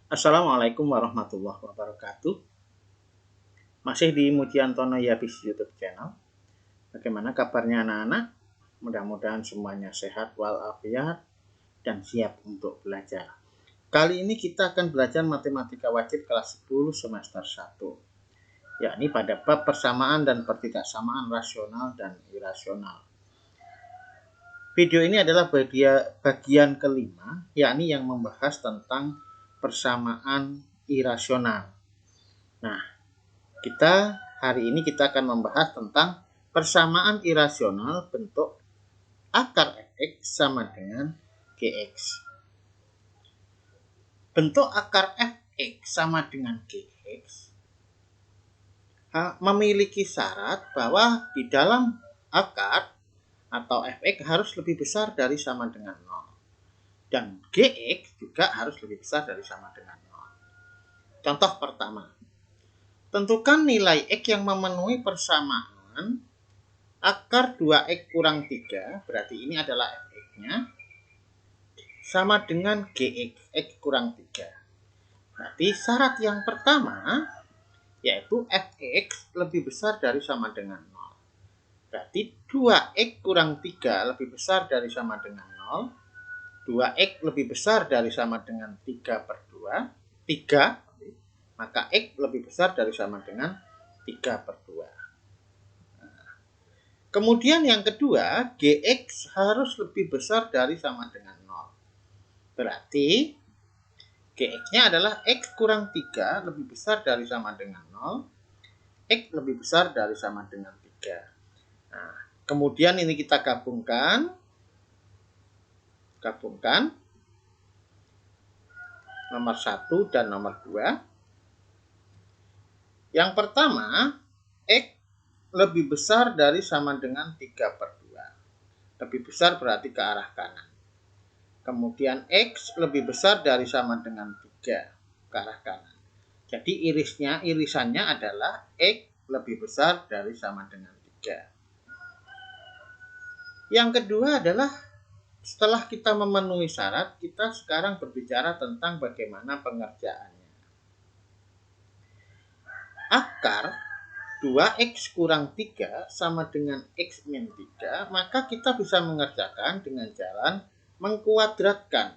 Assalamualaikum warahmatullahi wabarakatuh. Masih di Mujiantono Yabis YouTube channel. Bagaimana kabarnya anak-anak? Mudah-mudahan semuanya sehat walafiat dan siap untuk belajar. Kali ini kita akan belajar matematika wajib kelas 10 semester 1, yakni pada bab persamaan dan pertidaksamaan rasional dan irasional. Video ini adalah bagian kelima, yakni yang membahas tentang persamaan irasional. Nah, hari ini kita akan membahas tentang persamaan irasional bentuk akar fx sama dengan gx. Bentuk akar fx sama dengan gx memiliki syarat bahwa di dalam akar atau fx harus lebih besar dari sama dengan 0. Dan gx juga harus lebih besar dari sama dengan 0. Contoh pertama. Tentukan nilai x yang memenuhi persamaan akar 2x kurang 3, berarti ini adalah fx-nya, sama dengan gx, x kurang 3. Berarti syarat yang pertama, yaitu fx lebih besar dari sama dengan 0. Berarti 2x kurang 3 lebih besar dari sama dengan 0. 2x lebih besar dari sama dengan 3 per 2, 3. Maka x lebih besar dari sama dengan 3 per 2. Kemudian yang kedua, gx harus lebih besar dari sama dengan 0. Berarti gx-nya adalah x kurang 3 lebih besar dari sama dengan 0. X lebih besar dari sama dengan 3. Nah, kemudian ini kita gabungkan. Nomor 1 dan nomor 2. Yang pertama, x lebih besar dari sama dengan 3 per 2. Lebih besar berarti ke arah kanan. Kemudian x lebih besar dari sama dengan 3 ke arah kanan. Jadi irisannya adalah x lebih besar dari sama dengan 3. Yang kedua adalah setelah kita memenuhi syarat, kita sekarang berbicara tentang bagaimana pengerjaannya. Akar 2x kurang 3 sama dengan x min 3, maka kita bisa mengerjakan dengan jalan mengkuadratkan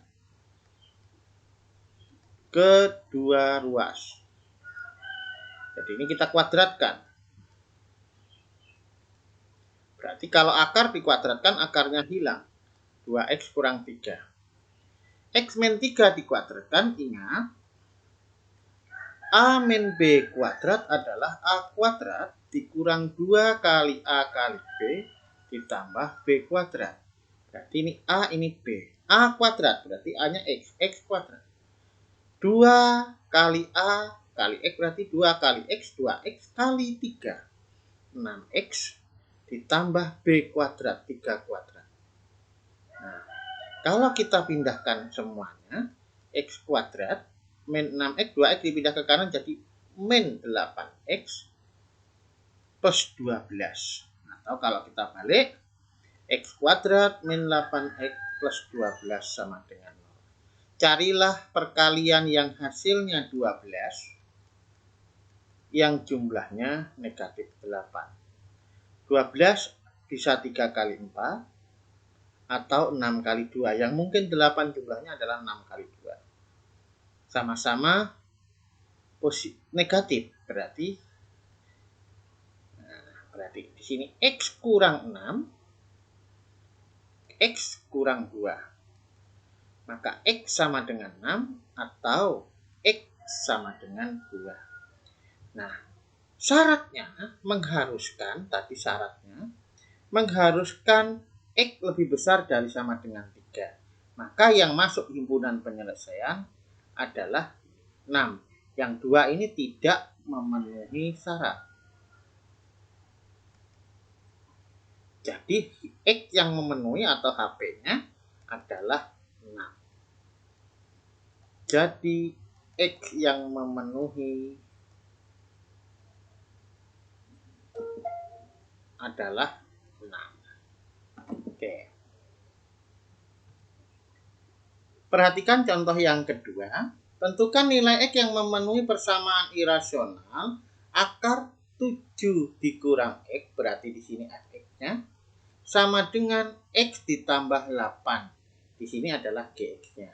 kedua ruas. Jadi ini kita kuadratkan. Berarti kalau akar dikuadratkan, akarnya hilang. 2x kurang 3. X min 3 dikuadratkan, ingat A min B kuadrat adalah A kuadrat dikurang 2 kali A kali B ditambah B kuadrat. Berarti ini A, ini B. A kuadrat berarti A-nya X, X kuadrat. 2 kali A kali X berarti 2 kali X, 2X kali 3. 6X ditambah B kuadrat, 3 kuadrat. Nah, kalau kita pindahkan semuanya, X kuadrat min 6x, 2x dipindah ke kanan jadi min 8x plus 12. Atau kalau kita balik, x kuadrat min 8x plus 12 sama dengan 0. Carilah perkalian yang hasilnya 12, yang jumlahnya negatif 8. 12 bisa 3 kali 4 atau 6 kali 2. Yang mungkin 8 jumlahnya adalah 6 kali 2. Sama-sama negatif, berarti di sini x kurang 6, x kurang 2. Maka x sama dengan 6 atau x sama dengan 2. Nah, syaratnya mengharuskan x lebih besar dari sama dengan 3. Maka yang masuk himpunan penyelesaian adalah 6. Yang 2 ini tidak memenuhi syarat. Jadi x yang memenuhi atau HP-nya adalah 6. Jadi x yang memenuhi adalah 6. Oke. Perhatikan contoh yang kedua. Tentukan nilai X yang memenuhi persamaan irasional. Akar 7 dikurang X, berarti di sini fx-nya sama dengan X ditambah 8. Di sini adalah Gx-nya.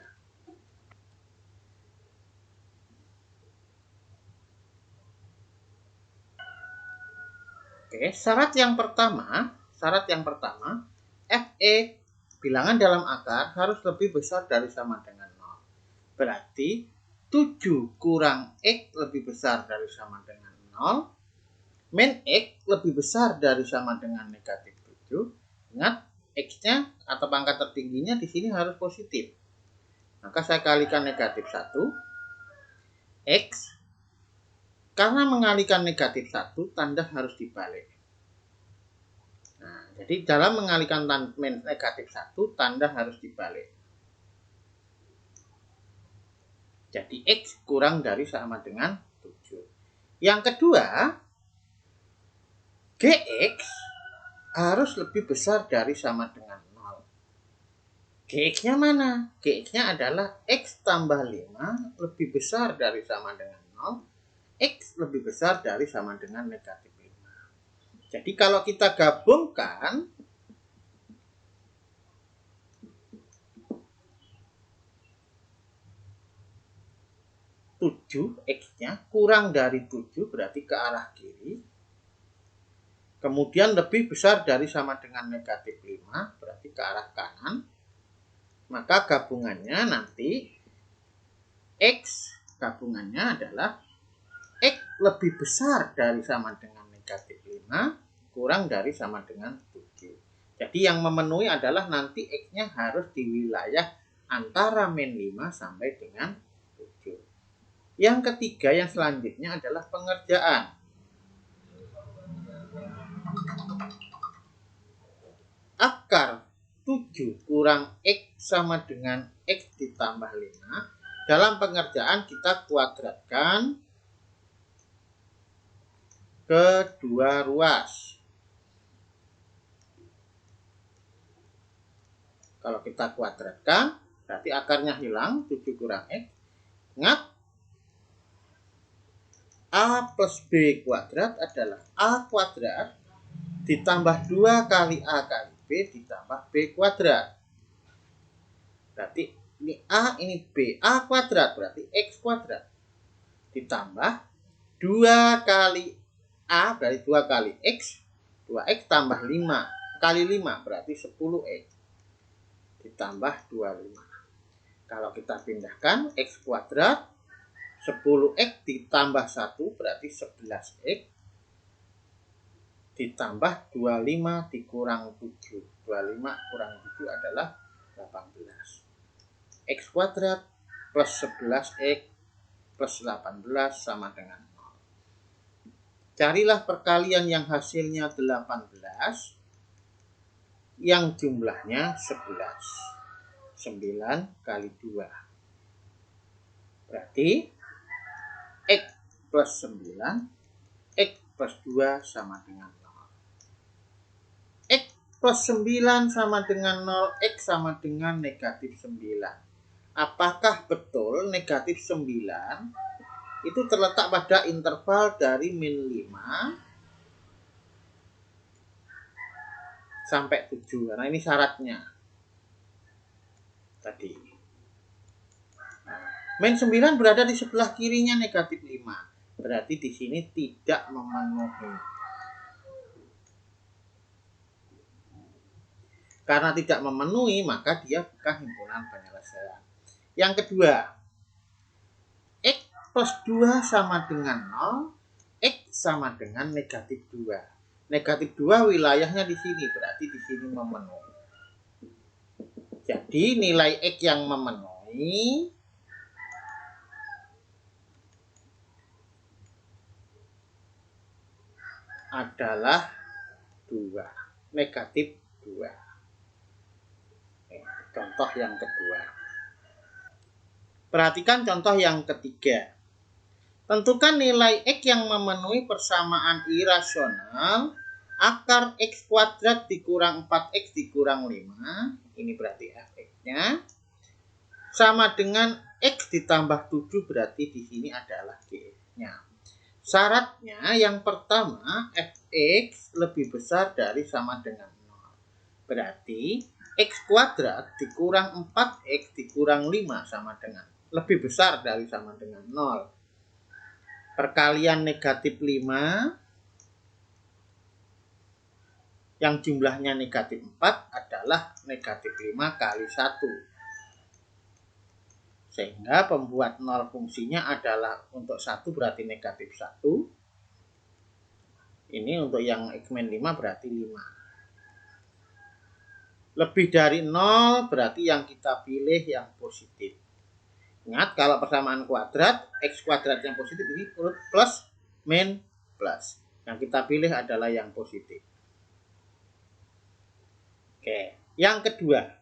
Oke, syarat yang pertama, Fe bilangan dalam akar harus lebih besar dari sama dengan 0. Berarti 7 kurang X lebih besar dari sama dengan 0. Min X lebih besar dari sama dengan negatif 7. Ingat, X-nya atau pangkat tertingginya di sini harus positif. Maka saya kalikan negatif 1. X, karena mengalikan negatif 1, tanda harus dibalik. Nah, jadi dalam mengalikan negatif 1, tanda harus dibalik. Jadi X kurang dari sama dengan 7. Yang kedua, Gx harus lebih besar dari sama dengan 0. Gx-nya mana? Gx-nya adalah X tambah 5 lebih besar dari sama dengan 0. X lebih besar dari sama dengan negatif 5. Jadi kalau kita gabungkan, 7 X-nya kurang dari 7 berarti ke arah kiri. Kemudian lebih besar dari sama dengan negatif 5 berarti ke arah kanan. Maka gabungannya nanti X gabungannya adalah X lebih besar dari sama dengan negatif 5 kurang dari sama dengan 7. Jadi yang memenuhi adalah nanti X-nya harus di wilayah antara min 5 sampai dengan 7. Yang ketiga yang selanjutnya adalah pengerjaan. Akar 7 kurang X sama dengan X ditambah 5. Dalam pengerjaan kita kuadratkan ke dua ruas. Kalau kita kuadratkan, berarti akarnya hilang, 7 kurang X. Ingat, A plus B kuadrat adalah A kuadrat ditambah 2 kali A kali B ditambah B kuadrat. Berarti ini A, ini B. A kuadrat berarti X kuadrat. Ditambah 2 kali A berarti 2 kali X. 2X tambah 5 kali 5 berarti 10X. Ditambah 25. Kalau kita pindahkan X kuadrat 10X ditambah 1 berarti 11X. Ditambah 25 dikurang 7. 25 kurang 7 adalah 18. X kuadrat plus 11X plus 18 sama dengan 0. Carilah perkalian yang hasilnya 18 yang jumlahnya 11. 9 kali 2. Berarti X plus 9, X plus 2 sama dengan 0. X plus 9 sama dengan 0, X sama dengan negatif 9. Apakah betul negatif 9 itu terletak pada interval dari min 5 sampai 7? Karena ini syaratnya tadi. Min 9 berada di sebelah kirinya negatif 5. Berarti di sini tidak memenuhi. Karena tidak memenuhi, maka dia bukan himpunan penyelesaian. Yang kedua, X plus 2 sama dengan 0, X sama dengan negatif 2. Negatif 2 wilayahnya di sini, berarti di sini memenuhi. Jadi nilai X yang memenuhi adalah 2, negatif 2. Contoh yang kedua. Perhatikan contoh yang ketiga. Tentukan nilai X yang memenuhi persamaan irasional. Akar X kuadrat dikurang 4X dikurang 5. Ini berarti fx-nya. Sama dengan X X ditambah 7 berarti di sini adalah GX-nya. Syaratnya yang pertama Fx lebih besar dari sama dengan 0. Berarti X kuadrat dikurang 4X dikurang 5 sama dengan lebih besar dari sama dengan 0. Perkalian negatif 5 yang jumlahnya negatif 4 adalah negatif 5 kali 1. Sehingga pembuat 0 fungsinya adalah untuk 1 berarti negatif 1. Ini untuk yang X-5 berarti 5. Lebih dari 0 berarti yang kita pilih yang positif. Ingat kalau persamaan kuadrat, X kuadrat yang positif ini plus min plus. Yang kita pilih adalah yang positif. Oke, yang kedua.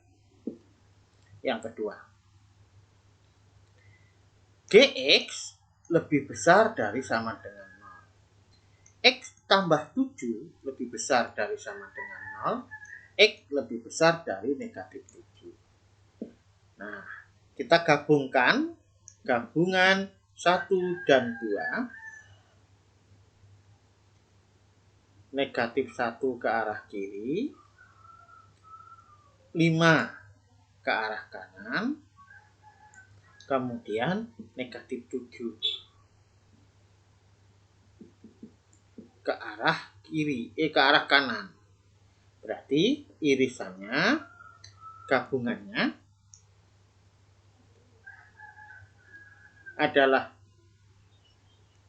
GX lebih besar dari sama dengan 0. X tambah 7 lebih besar dari sama dengan 0. X lebih besar dari negatif 7. Nah, kita gabungan 1 dan 2. Negatif 1 ke arah kiri, 5 ke arah kanan, kemudian negatif 7 ke arah kiri, ke arah kanan. Berarti irisannya, gabungannya adalah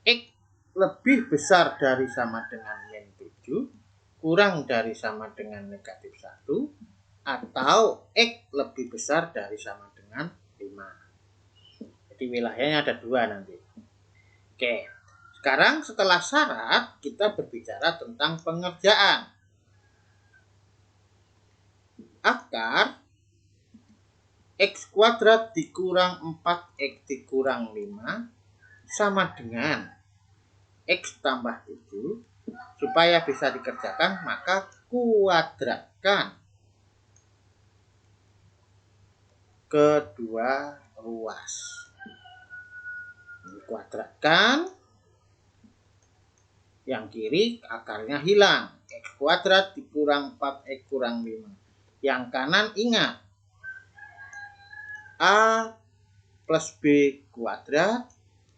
X lebih besar dari sama dengan min 7 kurang dari sama dengan negatif 1 atau X lebih besar dari sama dengan 5. Jadi wilayahnya ada 2 nanti. Oke, sekarang setelah syarat kita berbicara tentang pengerjaan. Akar X kuadrat dikurang 4X dikurang 5 sama dengan X tambah 7. Supaya bisa dikerjakan maka kuadratkan kedua ruas. Kuadratkan, yang kiri akarnya hilang, X kuadrat dikurang 4X kurang 5. Yang kanan ingat, A plus B kuadrat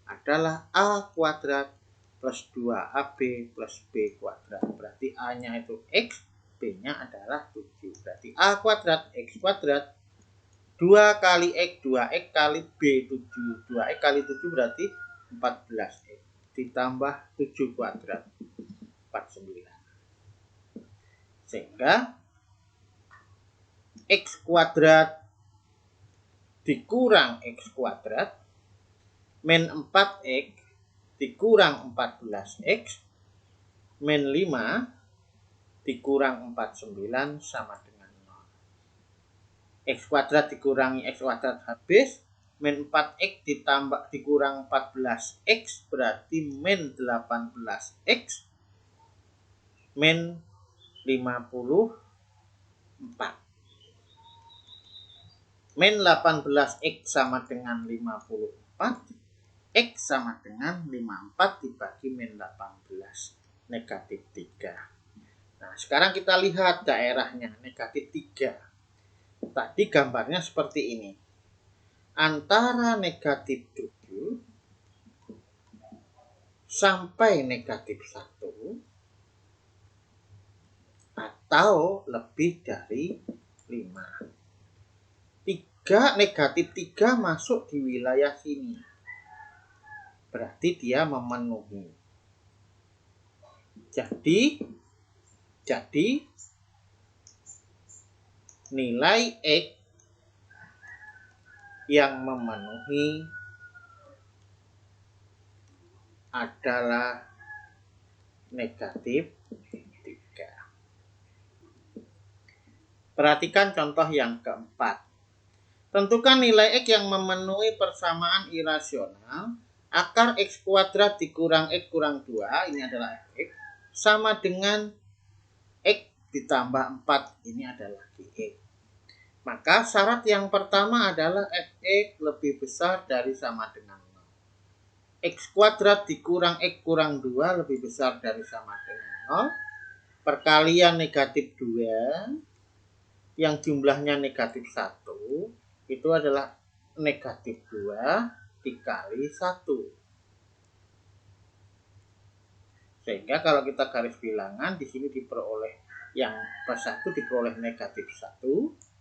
adalah A kuadrat plus 2AB plus B kuadrat. Berarti A-nya itu X, B-nya adalah 7. Berarti A kuadrat X kuadrat 2 kali X, 2X kali B, 7. 2X kali 7 berarti 14X. Ditambah 7 kuadrat, 49. Sehingga X kuadrat dikurang X kuadrat min 4X dikurang 14X min 5 dikurang 49 sama dengan X kuadrat dikurangi X kuadrat habis, min 4X ditambah dikurang 14X berarti min 18X min 54. Min 18X sama dengan 54, X sama dengan 54 dibagi min 18, negatif 3. Nah, sekarang kita lihat daerahnya, negatif 3. Tadi gambarnya seperti ini. Antara negatif 7 sampai negatif 1 atau lebih dari 5. Negatif 3 masuk di wilayah sini. Berarti dia memenuhi. Jadi nilai X yang memenuhi adalah negatif 3. Perhatikan contoh yang keempat. Tentukan nilai X yang memenuhi persamaan irasional. Akar X kuadrat dikurang X kurang 2, ini adalah Fx, sama dengan X ditambah 4, ini adalah Gx. Maka syarat yang pertama adalah fx lebih besar dari sama dengan 0. X kuadrat dikurang X kurang 2 lebih besar dari sama dengan 0. Perkalian negatif 2 yang jumlahnya negatif 1 itu adalah negatif 2 dikali 1. Sehingga kalau kita garis bilangan di sini diperoleh yang plus 1 diperoleh negatif 1.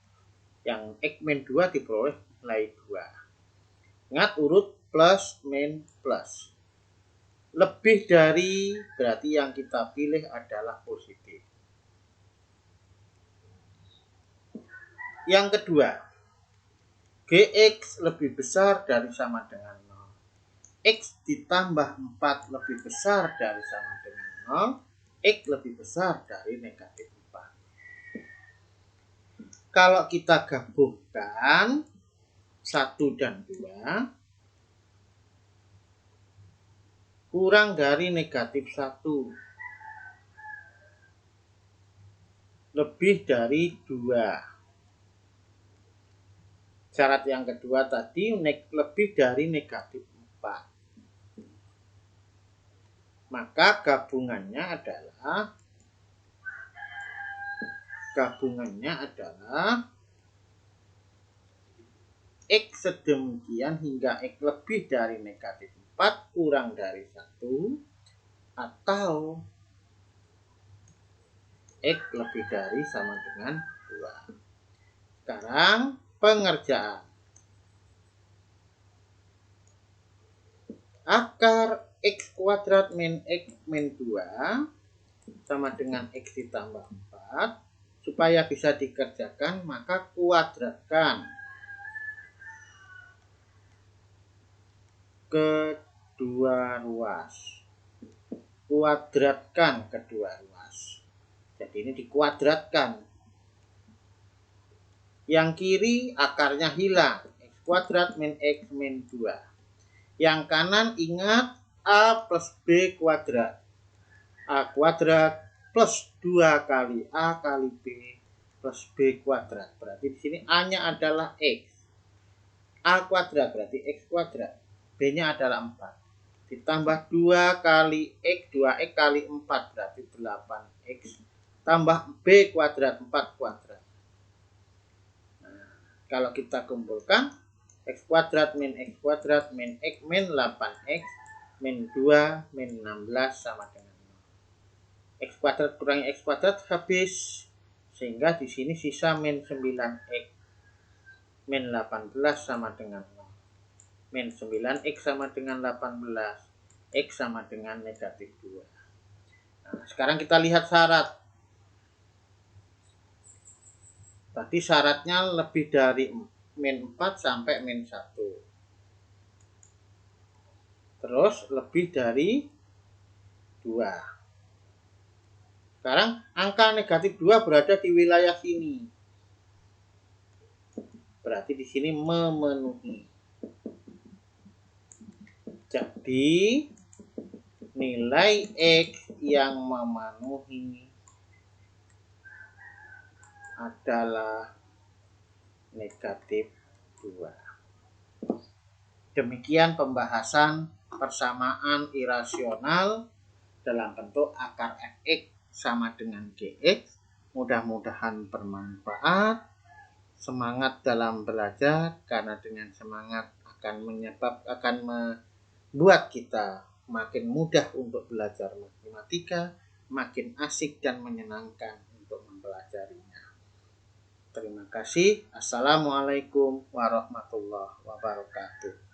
Yang X min 2 diperoleh nilai 2. Ingat urut plus min plus. Lebih dari berarti yang kita pilih adalah positif. Yang kedua, Gx lebih besar dari sama dengan 0. X ditambah 4 lebih besar dari sama dengan 0. X lebih besar dari negatif 4. Kalau kita gabungkan 1 dan 2 kurang dari negatif 1 lebih dari 2. Syarat yang kedua tadi lebih dari negatif 4. Maka gabungannya adalah X sedemikian hingga X lebih dari negatif 4 kurang dari 1 atau X lebih dari sama dengan 2. Sekarang pengerjaan. Akar X kuadrat min X min 2 sama dengan X ditambah 4. Supaya bisa dikerjakan maka kuadratkan kedua ruas. Kuadratkan kedua ruas. Jadi ini dikuadratkan. Yang kiri akarnya hilang. X kuadrat min X min 2. Yang kanan ingat A plus B kuadrat. A kuadrat plus 2 kali A kali B plus B kuadrat. Berarti di sini A-nya adalah X. A kuadrat berarti X kuadrat. B-nya adalah 4. Ditambah 2 kali X, 2X kali 4 berarti 8X. Tambah B kuadrat, 4 kuadrat. Nah, kalau kita kumpulkan X kuadrat min X kuadrat min X min 8X min 2 min 16 sama dengan 0. X kuadrat kurangi X kuadrat habis. Sehingga di sini sisa min 9X. Min 18 sama dengan 0. Min 9X sama dengan 18. X sama dengan negatif 2. Nah, sekarang kita lihat syarat. Tadi syaratnya lebih dari min 4 sampai min 1. Terus lebih dari 2. Sekarang angka negatif 2 berada di wilayah sini. Berarti di sini memenuhi. Jadi nilai X yang memenuhi adalah negatif 2. Demikian pembahasan persamaan irasional dalam bentuk akar fx sama dengan gx. Mudah-mudahan bermanfaat. Semangat dalam belajar, karena dengan semangat akan membuat kita makin mudah untuk belajar matematika, makin asik dan menyenangkan untuk mempelajarinya. Terima kasih. Assalamualaikum warahmatullahi wabarakatuh.